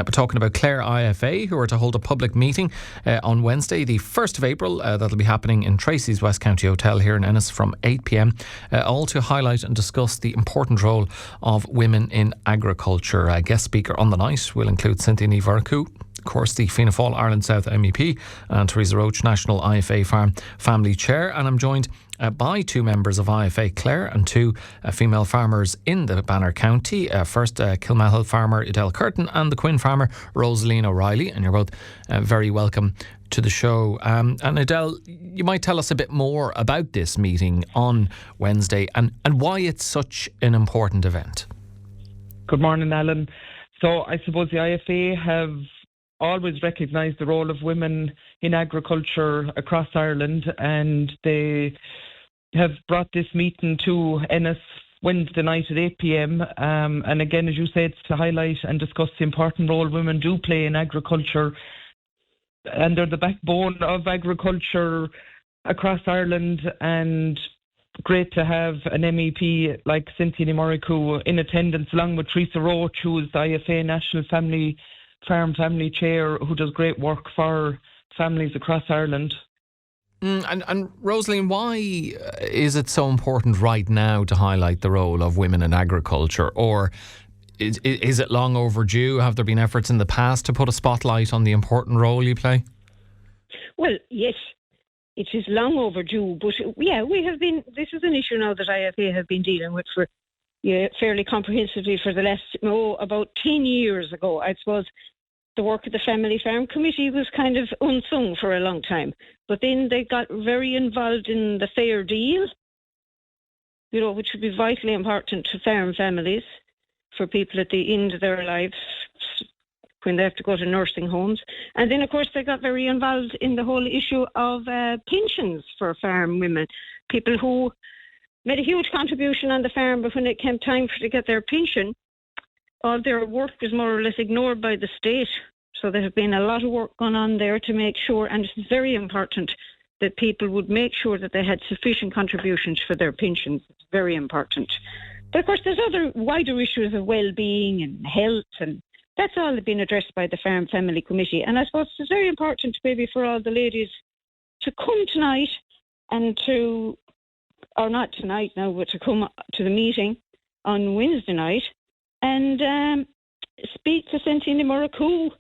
We're talking about Clare IFA, who are to hold a public meeting on Wednesday, the 1st of April. That'll be happening in Treacy's West County Hotel here in Ennis from 8 p.m. All to highlight and discuss the important role of women in agriculture. Guest speaker on the night will include Cynthia Mhurchu, of course, the Fianna Fáil Ireland South MEP, and Teresa Roche, National IFA Farm Family Chair. And I'm joined by two members of IFA Clare and two female farmers in the Banner County. First, Kilmihil farmer Edel Curtin and the Quin farmer Rosaleen O'Reilly. And you're both very welcome to the show. And Edel, you might tell us a bit more about this meeting on Wednesday and why it's such an important event. Good morning, Alan. So I suppose the IFA have always recognised the role of women in agriculture across Ireland, and they have brought this meeting to Ennis Wednesday night at 8 p.m. And again, as you said, to highlight and discuss the important role women do play in agriculture, and they're the backbone of agriculture across Ireland. And great to have an MEP like Cynthia Mhurchu in attendance, along with Teresa Roche, who is the IFA National Farm Family Chair, who does great work for families across Ireland. And Rosaleen, why is it so important right now to highlight the role of women in agriculture? Or is it long overdue? Have there been efforts in the past to put a spotlight on the important role you play? Well, yes, it is long overdue. But yeah, this is an issue now that IFA have been dealing with for fairly comprehensively for the last, about 10 years ago. I suppose the work of the Family Farm Committee was kind of unsung for a long time. But then they got very involved in the fair deal, which would be vitally important to farm families, for people at the end of their lives when they have to go to nursing homes. And then, of course, they got very involved in the whole issue of pensions for farm women, people who made a huge contribution on the farm, but when it came time to get their pension, all their work was more or less ignored by the state. So there has been a lot of work going on there to make sure, and it's very important that people would make sure that they had sufficient contributions for their pensions. It's very important. But of course, there's other wider issues of well-being and health, and that's all been addressed by the Farm Family Committee. And I suppose it's very important maybe for all the ladies to come tonight and to, or not tonight now, but to come to the meeting on Wednesday night and speak to Cynthia Mhurchu,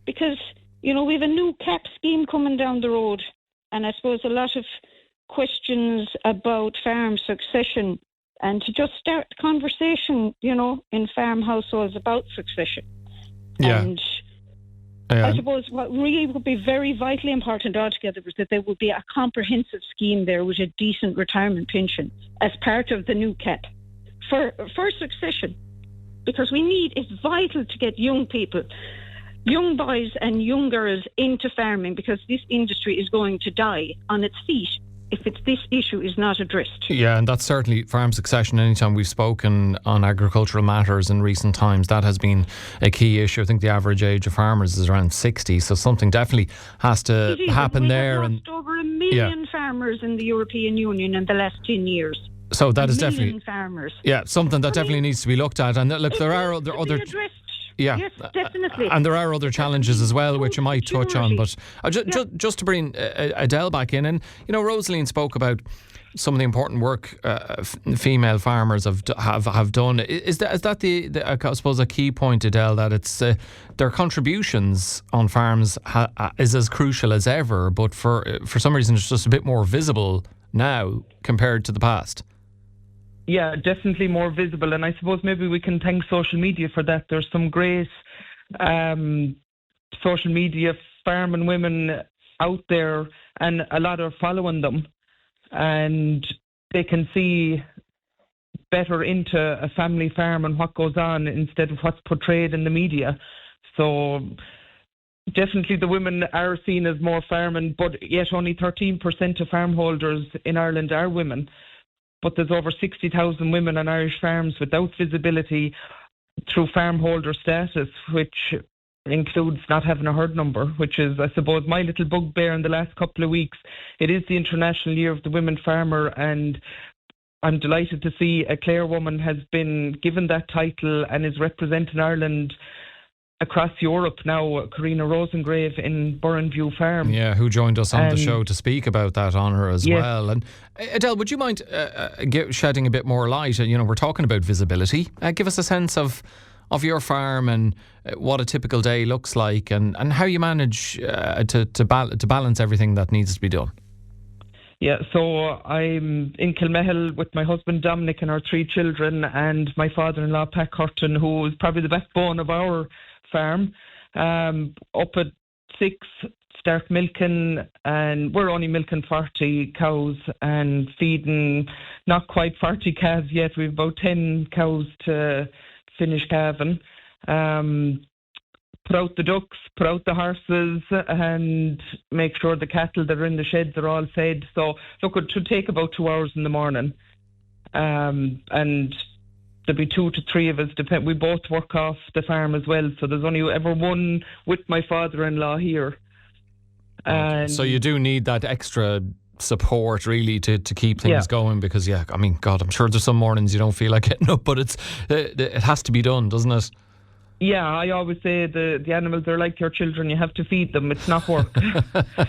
because, we have a new CAP scheme coming down the road, and I suppose a lot of questions about farm succession, and to just start the conversation, in farm households about succession. Yeah. And I suppose what really would be very vitally important altogether was that there would be a comprehensive scheme there with a decent retirement pension as part of the new CAP for succession. Because it's vital to get young people, young boys and young girls into farming, because this industry is going to die on its feet if this issue is not addressed. Yeah, and that's certainly farm succession. Anytime we've spoken on agricultural matters in recent times, that has been a key issue. I think the average age of farmers is around 60, so something definitely has to happen there. We've lost over 1 million farmers in the European Union in the last 10 years. So that is definitely farmers. Yeah, something that definitely needs to be looked at. And look, there are other yes, definitely. And there are other challenges as well, which you might touch on. But just to bring Edel back in, and Rosaleen spoke about some of the important work female farmers have done. Is that the I suppose a key point, Edel, that it's their contributions on farms is as crucial as ever, but for some reason it's just a bit more visible now compared to the past. Yeah, definitely more visible, and I suppose maybe we can thank social media for that. There's some great social media farming women out there, and a lot are following them, and they can see better into a family farm and what goes on instead of what's portrayed in the media. So definitely the women are seen as more farming, but yet only 13% of farm holders in Ireland are women. But there's over 60,000 women on Irish farms without visibility through farm holder status, which includes not having a herd number, which is, I suppose, my little bugbear in the last couple of weeks. It is the International Year of the Women Farmer, and I'm delighted to see a Clare woman has been given that title and is representing Ireland across Europe now, Karina Rosengrave in Burrenview Farm. Yeah, who joined us on the show to speak about that honour as well. And Edel, would you mind shedding a bit more light? We're talking about visibility. Give us a sense of your farm and what a typical day looks like, and how you manage to balance everything that needs to be done. Yeah, so I'm in Kilmihil with my husband Dominic and our 3 children, and my father-in-law Pat Curtin, who is probably the backbone of our farm. Up at 6, start milking, and we're only milking 40 cows and feeding not quite 40 calves yet. We've about 10 cows to finish calving. Put out the ducks, put out the horses, and make sure the cattle that are in the sheds are all fed. So look, it should take about 2 hours in the morning. And there'll be 2 to 3 of us. We both work off the farm as well, so there's only ever one with my father-in-law here. So you do need that extra support really to keep things going, because God, I'm sure there's some mornings you don't feel like getting up, but it has to be done, doesn't it? Yeah, I always say the animals are like your children. You have to feed them. It's not work.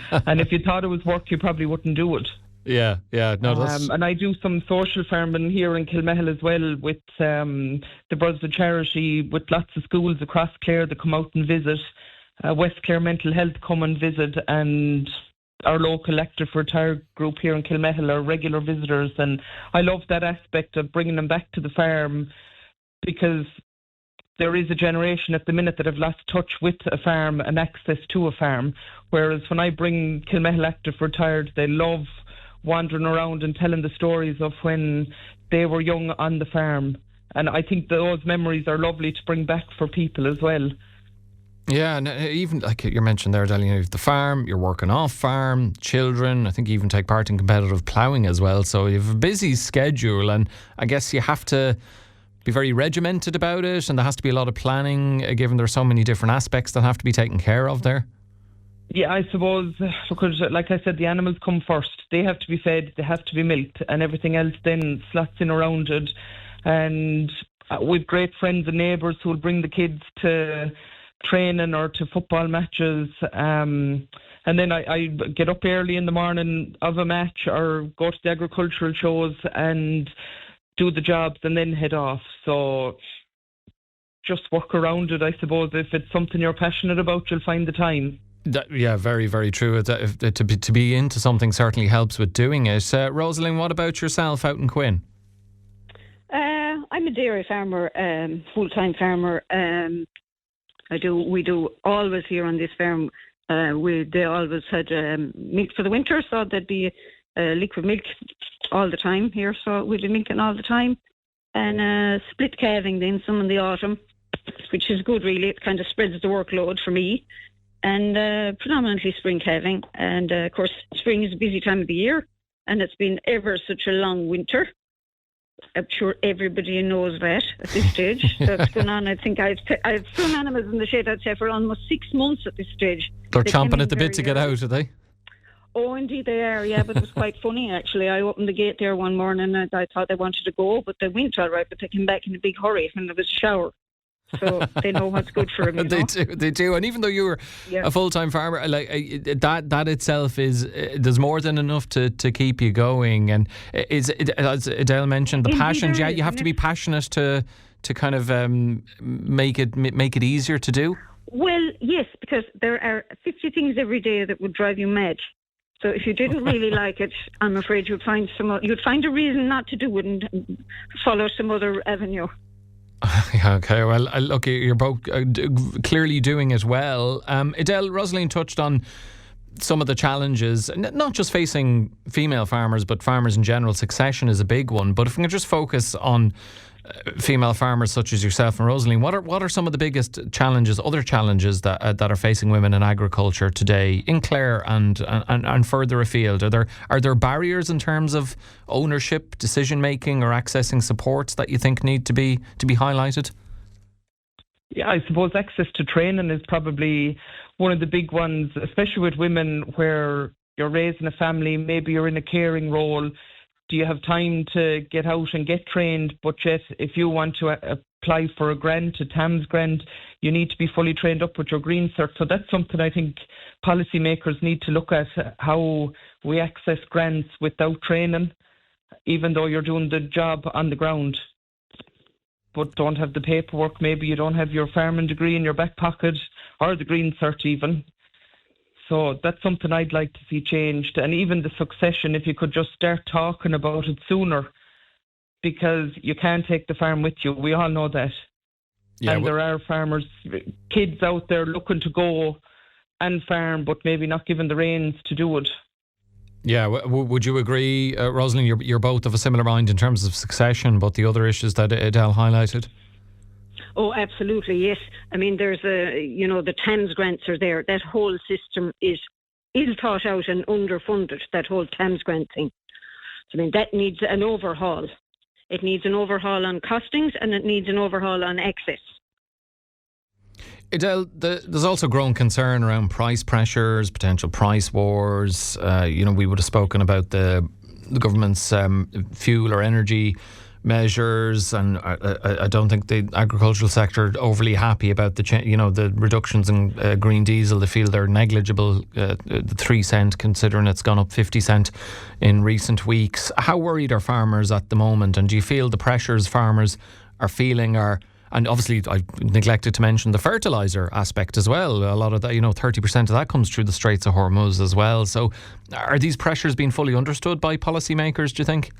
And if you thought it was work, you probably wouldn't do it. Yeah. No, that's... And I do some social farming here in Kilmihil as well with the Brothers of Charity, with lots of schools across Clare that come out and visit. West Clare Mental Health come and visit, and our local active retired group here in Kilmihil are regular visitors. And I love that aspect of bringing them back to the farm, because there is a generation at the minute that have lost touch with a farm and access to a farm. Whereas when I bring Kilmihil active retired, they love wandering around and telling the stories of when they were young on the farm. And I think those memories are lovely to bring back for people as well. Yeah, and even like you mentioned there, Edel, you've the farm, you're working off farm, children, I think you even take part in competitive ploughing as well. So you have a busy schedule, and I guess you have to be very regimented about it, and there has to be a lot of planning, given there are so many different aspects that have to be taken care of there. Yeah, I suppose, because like I said, the animals come first. They have to be fed, they have to be milked, and everything else then slots in around it. And we've great friends and neighbours who will bring the kids to training or to football matches. And then I get up early in the morning of a match or go to the agricultural shows and do the jobs and then head off. So just work around it, I suppose. If it's something you're passionate about, you'll find the time. Yeah, very, very true. To be into something certainly helps with doing it. Rosaleen, what about yourself out in Quin? I'm a dairy farmer, full-time farmer. We do always here on this farm. They always had milk for the winter, so there'd be liquid milk all the time here. So we'd be milking all the time, and split calving then some in the autumn, which is good really. It kind of spreads the workload for me, and predominantly spring calving. And of course, spring is a busy time of the year, and it's been ever such a long winter. I'm sure everybody knows that at this stage. That's going on. I think I've some animals in the shed, I'd say, for almost 6 months at this stage. They're chomping at the bit to get out, are they? Oh, indeed they are, yeah, but it was quite funny, actually. I opened the gate there one morning and I thought they wanted to go, but they went all right, but they came back in a big hurry when there was a shower. So they know what's good for them. They do. And even though you were a full-time farmer, like that itself is there's more than enough to keep you going. And is as Edel mentioned, the passion. Yeah, you have to be passionate to kind of make it easier to do. Well, yes, because there are 50 things every day that would drive you mad. So if you didn't really like it, I'm afraid you'd find a reason not to do it and follow some other avenue. Okay, well, look, you're both clearly doing it well. Edel, Rosaleen touched on some of the challenges, not just facing female farmers, but farmers in general. Succession is a big one. But if we can just focus on female farmers such as yourself and Rosaleen, what are some of the biggest challenges, other challenges that are facing women in agriculture today in Clare and further afield? Are there barriers in terms of ownership, decision making, or accessing supports that you think need to be highlighted? Yeah, I suppose access to training is probably one of the big ones, especially with women where you're raising a family, maybe you're in a caring role. Do you have time to get out and get trained? But yet, if you want to apply for a grant, a TAMS grant, you need to be fully trained up with your green cert. So that's something I think policymakers need to look at, how we access grants without training, even though you're doing the job on the ground, but don't have the paperwork. Maybe you don't have your farming degree in your back pocket or the green cert even. So that's something I'd like to see changed. And even the succession, if you could just start talking about it sooner, because you can't take the farm with you. We all know that. Yeah, and there are farmers, kids out there looking to go and farm, but maybe not given the reins to do it. Yeah, would you agree, Rosaleen, you're both of a similar mind in terms of succession, but the other issues that Edel highlighted? Oh, absolutely, yes. I mean, there's the TAMS grants are there. That whole system is ill thought out and underfunded, that whole TAMS grant thing. So, I mean, that needs an overhaul. It needs an overhaul on costings and it needs an overhaul on access. Edel, there's also growing concern around price pressures, potential price wars. We would have spoken about the government's fuel or energy measures, and I don't think the agricultural sector are overly happy about the reductions in green diesel. They feel they're negligible. The 3 cent, considering it's gone up 50 cent in recent weeks. How worried are farmers at the moment, and do you feel the pressures farmers are feeling are? And obviously, I neglected to mention the fertiliser aspect as well. A lot of that, 30% of that comes through the Straits of Hormuz as well. So are these pressures being fully understood by policymakers, do you think?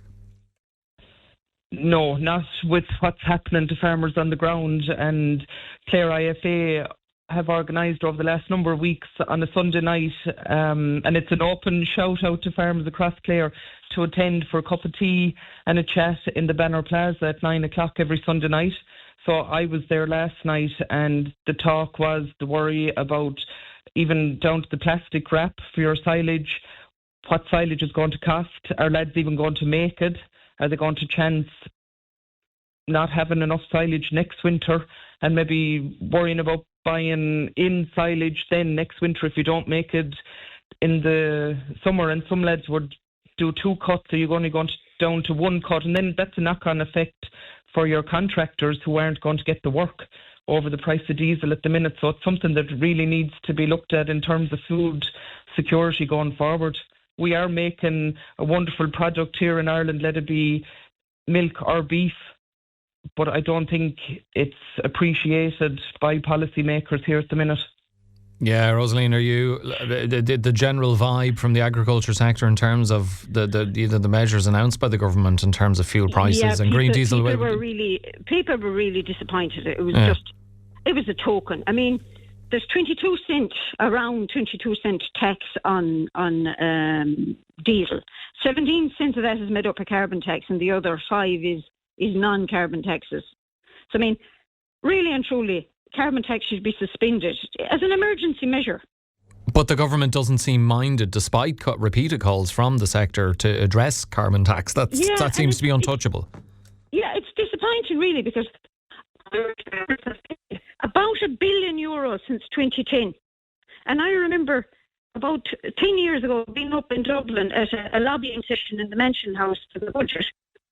No, not with what's happening to farmers on the ground. And Clare IFA have organised over the last number of weeks on a Sunday night, and it's an open shout out to farmers across Clare to attend for a cup of tea and a chat in the Banner Plaza at 9 o'clock every Sunday night. So I was there last night, and the talk was the worry about even down to the plastic wrap for your silage, what silage is going to cost. Are lads even going to make it? Are they going to chance not having enough silage next winter, and maybe worrying about buying in silage then next winter if you don't make it in the summer? And some lads would do 2 cuts, so you're only going down to 1 cut, and then that's a knock-on effect for your contractors who aren't going to get the work over the price of diesel at the minute. So it's something that really needs to be looked at in terms of food security going forward. We are making a wonderful product here in Ireland, let it be milk or beef, but I don't think it's appreciated by policymakers here at the minute. Yeah, Rosaleen, are you the general vibe from the agriculture sector in terms of the measures announced by the government in terms of fuel prices and green diesel? People were really disappointed. It was it was a token. I mean, there's around 22 cent tax on diesel. 17 cents of that is made up of carbon tax, and the other 5 is non-carbon taxes. So I mean, really and truly, carbon tax should be suspended as an emergency measure. But the government doesn't seem minded, despite repeated calls from the sector to address carbon tax. That seems to be untouchable. It's disappointing, really, because about €1 billion since 2010. And I remember about 10 years ago being up in Dublin at a lobbying session in the Mansion House for the budget,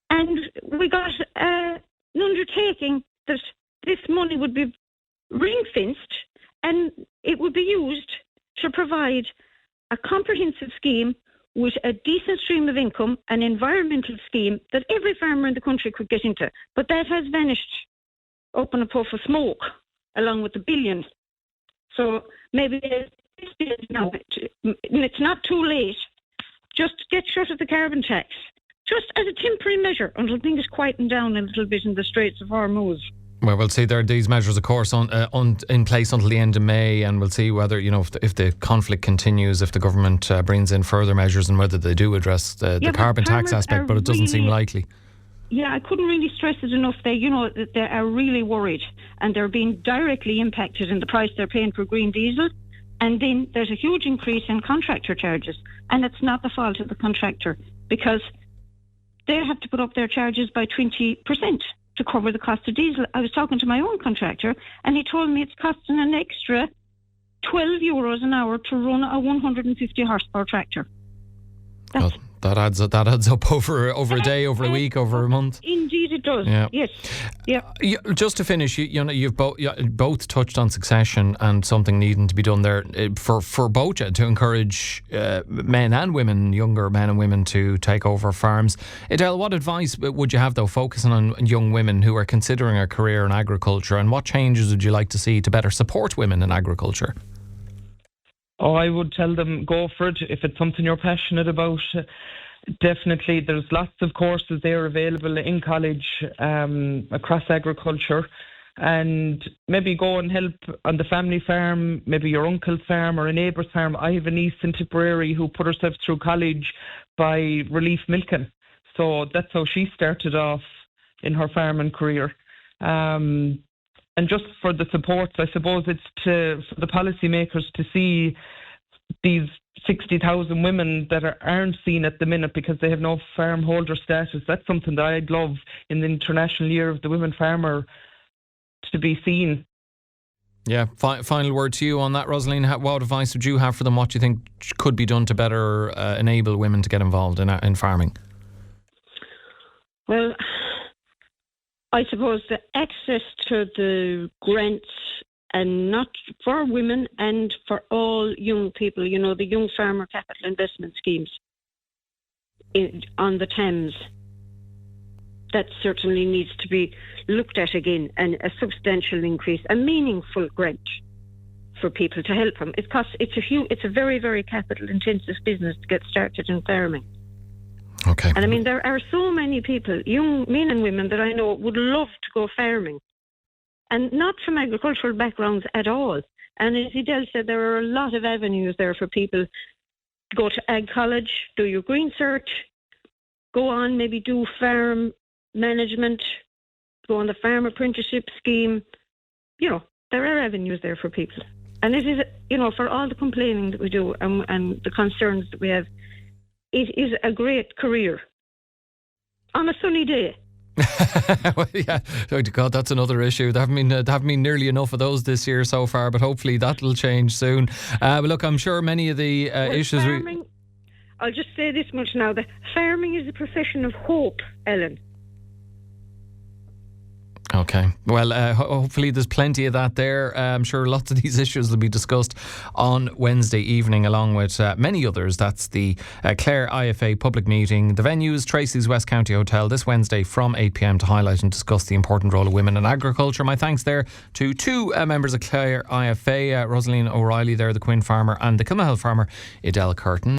and we got an undertaking that this money would be ring-fenced and it would be used to provide a comprehensive scheme with a decent stream of income, an environmental scheme that every farmer in the country could get into. But that has vanished up in a puff of smoke along with the billions. So maybe now it's not too late. Just get shut of the carbon tax, just as a temporary measure until things quieten down a little bit in the Straits of Hormuz. Well, we'll see. There are these measures, of course, in place until the end of May, and we'll see whether, if the conflict continues, if the government brings in further measures, and whether they do address the carbon tax aspect. But it doesn't seem likely. Yeah, I couldn't really stress it enough. They are really worried, and they're being directly impacted in the price they're paying for green diesel. And then there's a huge increase in contractor charges, and it's not the fault of the contractor, because they have to put up their charges by 20%. to cover the cost of diesel. I was talking to my own contractor, and he told me it's costing an extra €12 an hour to run a 150 horsepower tractor. That adds up over a day, over a week, over a month. Indeed, it does. Yeah. Yes. Yeah. Just to finish, you've both touched on succession and something needing to be done there for both to encourage men and women, younger men and women, to take over farms. Edel, what advice would you have though, focusing on young women who are considering a career in agriculture, and what changes would you like to see to better support women in agriculture? Oh, I would tell them, go for it. If it's something you're passionate about, definitely. There's lots of courses there available in college across agriculture. And maybe go and help on the family farm, maybe your uncle's farm or a neighbour's farm. I have a niece in Tipperary who put herself through college by relief milking. So that's how she started off in her farming career. And just for the supports, I suppose it's for the policymakers to see these 60,000 women that aren't seen at the minute because they have no farm holder status. That's something that I'd love in the International Year of the Women Farmer to be seen. Yeah, final word to you on that, Rosaleen. What advice would you have for them? What do you think could be done to better enable women to get involved in farming? Well, I suppose the access to the grants, and not for women and for all young people, the Young Farmer Capital Investment Schemes on the Thames, that certainly needs to be looked at again, and a substantial increase, a meaningful grant for people to help them. It's a very, very capital intensive business to get started in farming. Okay. And I mean, there are so many people, young men and women, that I know would love to go farming, and not from agricultural backgrounds at all. And as Edel said, there are a lot of avenues there for people to go to ag college, do your green cert, go on, maybe do farm management, go on the farm apprenticeship scheme. There are avenues there for people. And it is, for all the complaining that we do and the concerns that we have, it is a great career on a sunny day. Well, yeah. Oh God, that's another issue. There haven't been nearly enough of those this year so far, but hopefully that'll change soon. But look, I'm sure many of the issues. Farming, I'll just say this much now: that farming is a profession of hope, Ellen. Okay. Well, hopefully there's plenty of that there. I'm sure lots of these issues will be discussed on Wednesday evening, along with many others. That's the Clare IFA public meeting. The venues, Treacy's West County Hotel, this Wednesday from 8 p.m. to highlight and discuss the important role of women in agriculture. My thanks there to two members of Clare IFA, Rosaleen O'Reilly there, the Quin farmer, and the Kilmihil farmer, Edel Curtin.